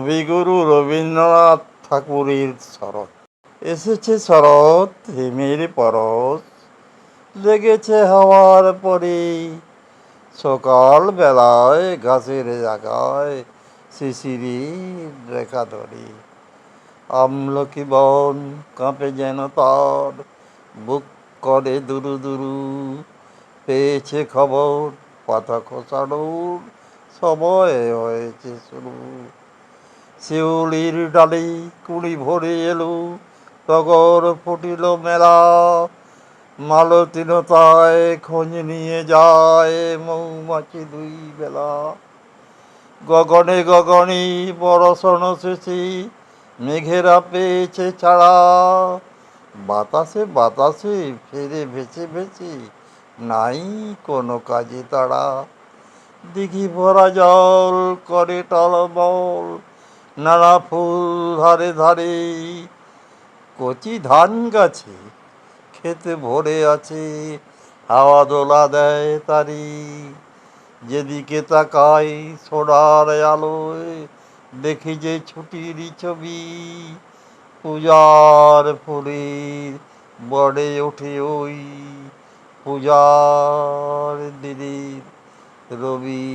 কবিগুরু রবীন্দ্রনাথ ঠাকুরের শরৎ। এসেছে শরৎ, হিমের পরশ লেগেছে হাওয়ার পরে। সকাল বেলায় ঘাসের জায়গায় শিশিরের রেখা ধরে। আমলকি বন কাঁপে যেন তার, বুক করে দুরু দুরু। পেয়েছে খবর পাতা খসানোর সময় হয়েছে শুরু। শিউলির ডালি কুড়ি ভরে এলো, টগর ফুটিল মেলা। মালতীনতায় খোঁজ নিয়ে যায় মৌমাছি দুই বেলা। গগনে গগনে বরষণ শেষে মেঘেরা পেয়েছে ছাড়া। বাতাসে বাতাসে ফেরে ভেসে ভেসে নাই কোনো কাজে তারা। দিঘি ভরা জল করে টলমল, নানা ফুল ধারে ধারে। কচি ধান গাছে খেতে ভরে আছে, হাওয়া দোলা দেয় তারি। যেদিকে তাকাই সোনার আলোয় দেখি যে ছুটির ছবি। পূজার ফুলের বড়ে ওঠে ওই পূজার দিনের রবি।